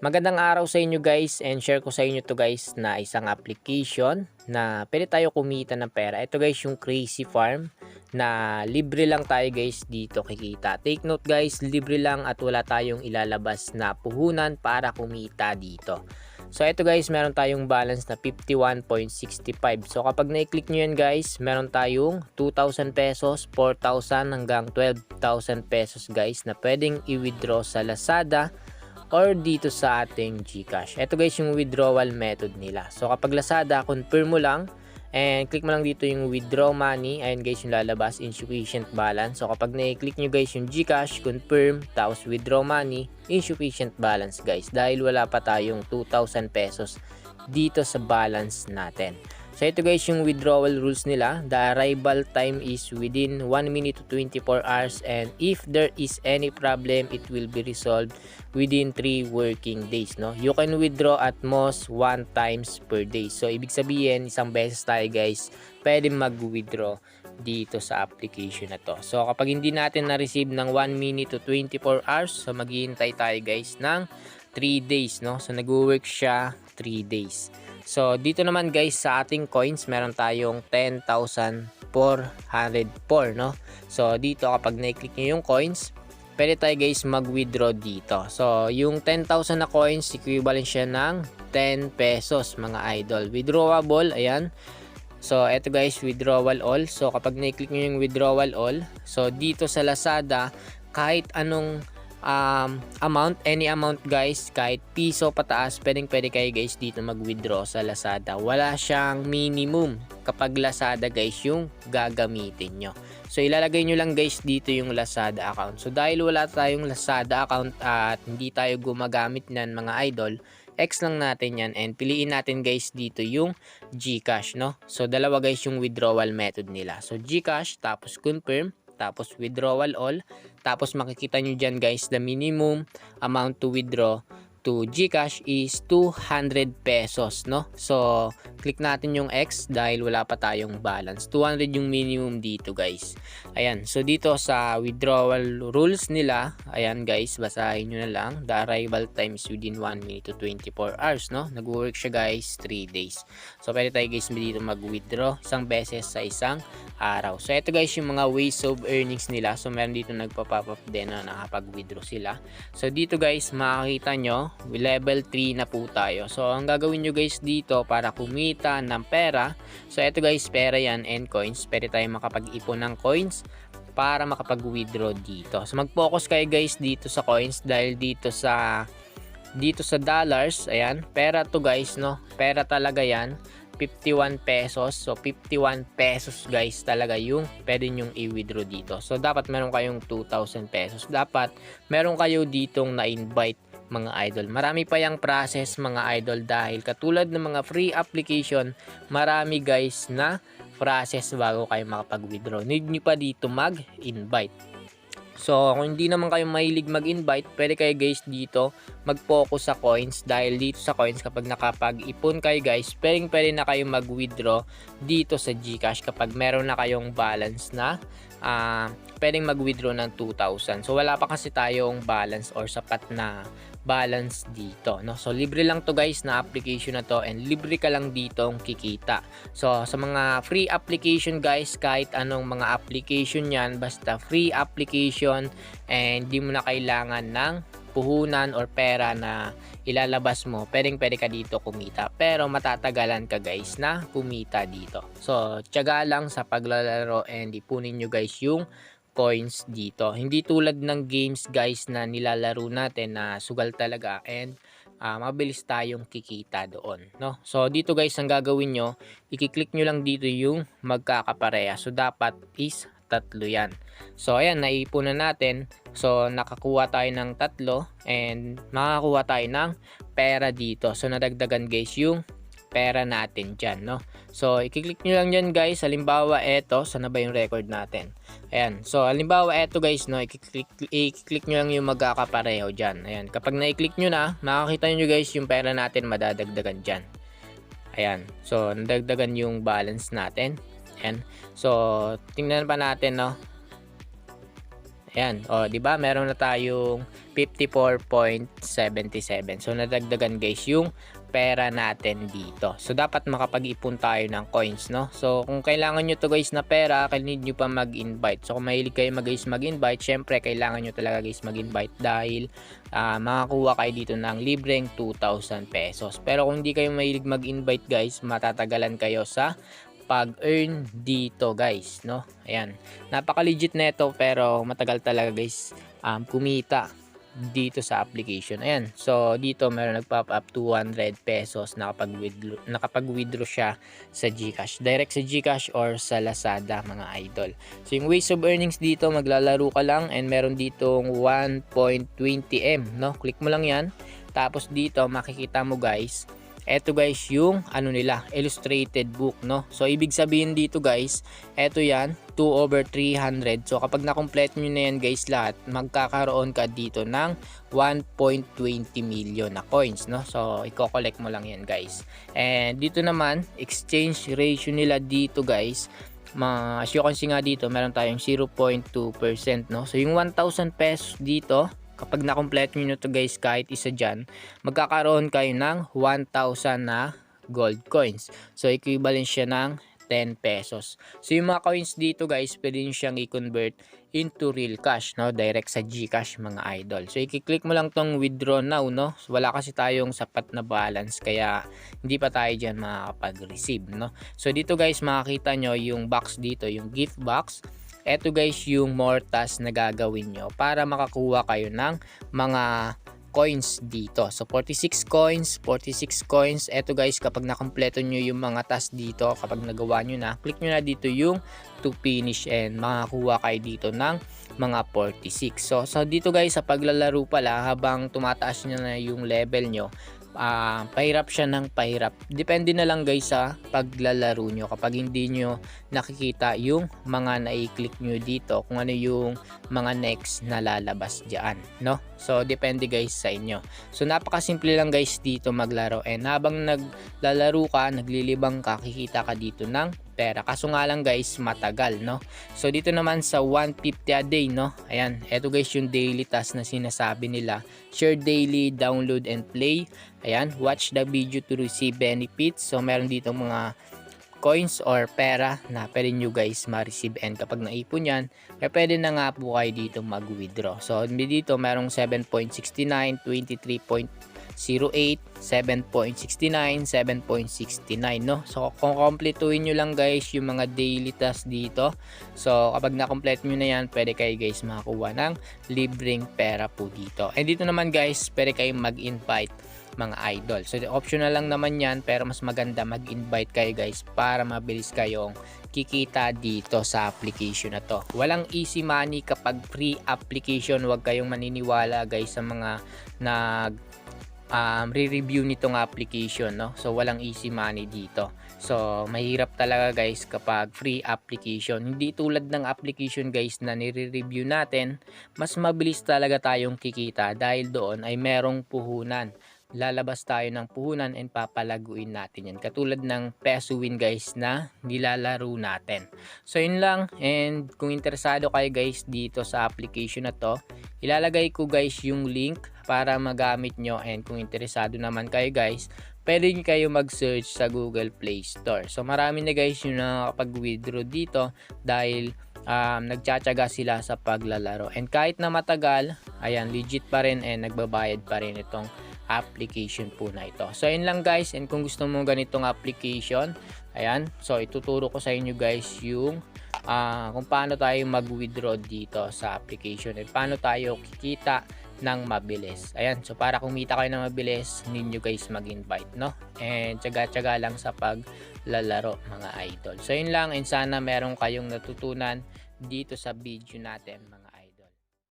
Magandang araw sa inyo guys, and share ko sa inyo to guys na isang application na pwede tayo kumita ng pera. Ito guys yung Crazy Farm na libre lang tayo guys dito kikita. Take note guys, libre lang at wala tayong ilalabas na puhunan para kumita dito. So ito guys, meron tayong balance na 51.65. So kapag na-click nyo yan guys, meron tayong 2,000 pesos, 4,000 hanggang 12,000 pesos guys na pwedeng i-withdraw sa Lazada or dito sa ating GCash. Ito guys yung withdrawal method nila. So kapag Lazada, confirm mo lang and click mo lang dito yung withdraw money. Ayan guys yung lalabas, insufficient balance. So kapag na-click nyo guys yung GCash, confirm, tapos withdraw money, insufficient balance guys. Dahil wala pa tayong 2,000 pesos dito sa balance natin. So ito guys yung withdrawal rules nila. The arrival time is within 1 minute to 24 hours, and if there is any problem, it will be resolved within 3 working days. No? You can withdraw at most 1 times per day. So ibig sabihin, isang beses tayo guys pwede mag-withdraw dito sa application na to. So kapag hindi natin na-receive ng 1 minute to 24 hours, so maghihintay tayo guys ng 3 days. No? So nag-work siya 3 days. So dito naman guys sa ating coins, meron tayong 10,404, no? So dito kapag na-click nyo yung coins, pwede tayo guys mag-withdraw dito. So yung 10,000 na coins, equivalent siya ng 10 pesos mga idol. Withdrawable, ayan. So eto guys, withdrawal all. So kapag na-click nyo yung withdrawal all, so dito sa Lazada, kahit anong amount, any amount guys, kahit piso pataas, pwede kayo guys dito mag-withdraw sa Lazada. Wala siyang minimum kapag Lazada guys yung gagamitin nyo. So ilalagay nyo lang guys dito yung Lazada account. So dahil wala tayong Lazada account at hindi tayo gumagamit nan mga idol, X lang natin yan and piliin natin guys dito yung GCash, no? So dalawa guys yung withdrawal method nila. So GCash, tapos confirm, tapos withdrawal all, tapos makikita nyo dyan guys, the minimum amount to withdraw to GCash is 200 pesos, no? So click natin yung X dahil wala pa tayong balance. 200 yung minimum dito guys. Ayan, so dito sa withdrawal rules nila, ayan guys, basahin nyo na lang. The arrival time is within 1 minute to 24 hours, no? Nag-work siya guys 3 days. So pwede tayo guys dito mag-withdraw isang beses sa isang araw. So ito guys yung mga ways of earnings nila. So meron dito nagpa-pop up din na nakapag-withdraw sila. So dito guys makikita nyo, level 3 na po tayo. So ang gagawin nyo guys dito para kumita ng pera, so ito guys, pera yan and coins. Pwede tayo makapag-ipon ng coins para makapag-withdraw dito. So mag-focus kayo guys dito sa coins dahil dito sa dollars, ayan, pera to guys, no? Pera talaga yan. 51 pesos. So 51 pesos guys talaga yung pwede nyong i-withdraw dito. So dapat meron kayong 2,000 pesos. Dapat meron kayo ditong na-invite mga idol. Marami pa yung process mga idol dahil katulad ng mga free application, marami guys na process bago kayo makapag-withdraw. Need nyo pa dito mag-invite. So kung hindi naman kayo mahilig mag-invite, pwede kayo guys dito mag-focus sa coins dahil dito sa coins kapag nakapag-ipon kayo guys, pwede na kayo mag-withdraw dito sa GCash kapag meron na kayong balance na pwedeng mag-withdraw ng 2,000. So wala pa kasi tayong balance or sapat na balance dito, no? So libre lang to guys na application na to and libre ka lang ditong kikita. So sa mga free application guys, kahit anong mga application yan, basta free application and di mo na kailangan ng puhunan or pera na ilalabas mo, pwede ka dito kumita. Pero matatagalan ka guys na kumita dito. So tiyaga lang sa paglalaro and ipunin nyo guys yung coins dito. Hindi tulad ng games guys na nilalaro natin na sugal talaga and mabilis tayong kikita doon, no? So dito guys ang gagawin nyo, i-click nyo lang dito yung magkakapareha. So dapat is tatlo yan. So ayan, naipunan natin. So nakakuha tayo ng tatlo and makakuha tayo ng pera dito. So nadagdagan guys yung pera natin dyan, no? So i-click nyo lang dyan guys. Halimbawa eto, sana ba yung record natin? Ayan, so halimbawa eto guys, no? I-click nyo lang yung magkakapareho dyan. Ayan, kapag na-i-click nyo na, makakita nyo guys yung pera natin madadagdagan dyan. Ayan, so nadagdagan yung balance natin. Ayan, so tingnan pa natin, no? Ayan, o 'di ba? Meron na tayong 54.77. So nadagdagan guys yung pera natin dito. So dapat makapag-ipon tayo ng coins, no? So kung kailangan nyo to guys na pera, need nyo pa mag-invite. So kung mahilig kayo guys mag-invite, syempre kailangan nyo talaga guys mag-invite dahil makakuha kayo dito ng libreng 2,000 pesos. Pero kung hindi kayo mahilig mag-invite guys, matatagalan kayo sa pag-earn dito guys, no? Ayan, napaka-legit nito pero matagal talaga guys kumita dito sa application. Ayan, so dito meron nag-pop up 200 pesos nakapag-withdraw siya sa GCash, direct sa GCash or sa Lazada mga idol. So yung ways of earnings dito, maglalaro ka lang and meron ditong 1.20M, no? Click mo lang yan, tapos dito makikita mo guys, eto guys yung nila, illustrated book, no? So ibig sabihin dito guys, eto yan 2/300. So kapag na-complete nyo na yan guys lahat, magkakaroon ka dito ng 1.20 million na coins, no? So i-collect mo lang yan guys. And dito naman, exchange ratio nila dito guys, as you can see nga dito, meron tayong 0.2%, no? So yung 1,000 pesos dito, kapag na-complete nyo to guys, kahit isa dyan, magkakaroon kayo ng 1,000 na gold coins. So equivalent siya ng 10 pesos. So yung mga coins dito guys, pwede nyo siyang i-convert into real cash, no? Direct sa GCash mga idol. So i-click mo lang tong withdraw now, no? So, wala kasi tayong sapat na balance kaya hindi pa tayo dyan makakapag-receive, no? So dito guys, makakita nyo yung box dito, yung gift box. Eto guys yung more tasks na gagawin nyo para makakuha kayo ng mga coins dito. So 46 coins. Eto guys, kapag nakompleto nyo yung mga tasks dito, kapag nagawa nyo na, click nyo na dito yung to finish and makakuha kayo dito ng mga 46. So dito guys, sa paglalaro pala, habang tumataas nyo na yung level nyo, pahirap siya ng pahirap. Depende na lang guys sa paglalaro nyo. Kapag hindi nyo nakikita yung mga na-click nyo dito, kung ano yung mga next na lalabas dyan, no? So depende guys sa inyo. So napakasimple lang guys dito maglaro, and habang naglalaro ka, naglilibang ka, kikita ka dito ng pera. Kaso nga lang guys, matagal, no? So dito naman sa 150 a day, no? Ayan, eto guys yung daily task na sinasabi nila. Share daily, download and play. Ayan, watch the video to receive benefits. So meron dito mga coins or pera na pwede nyo guys ma-receive, and kapag naipon yan, pwede na nga po kayo dito mag-withdraw. So dito merong 7.69, 23.08, 7.69, 7.69, no? So kung kompletuhin nyo lang guys yung mga daily tasks dito, so kapag na-complete nyo na yan, pwede kayo guys makakuha ng libreng pera po dito. And dito naman guys, pwede kayong mag-invite mga idol. So optional lang naman yan, pero mas maganda mag-invite kayo guys para mabilis kayong kikita dito sa application na to. Walang easy money kapag free application. Huwag kayong maniniwala guys sa mga nag re-review nitong application, no? So walang easy money dito. So mahirap talaga guys kapag free application. Hindi tulad ng application guys na nire-review natin, mas mabilis talaga tayong kikita dahil doon ay merong puhunan. Lalabas tayo ng puhunan and papalaguin natin yan, katulad ng Peso Win guys na nilalaro natin. So yun lang, and kung interesado kayo guys dito sa application na to, ilalagay ko guys yung link para magamit nyo, and kung interesado naman kayo guys, pwede kayo mag-search sa Google Play Store. So marami na guys yung nakapag-withdraw dito dahil nagtsatsaga sila sa paglalaro, and kahit na matagal, ayan, legit pa rin and nagbabayad pa rin itong application po na ito. So yun lang guys, and kung gusto mo ganitong application, ayan, so ituturo ko sa inyo guys yung kung paano tayo mag-withdraw dito sa application at paano tayo kikita ng mabilis. Ayan, so para kumita kayo ng mabilis, ninyo guys mag-invite, no? And tsaga-tsaga lang sa paglalaro mga idol. So yun lang, and sana meron kayong natutunan dito sa video natin.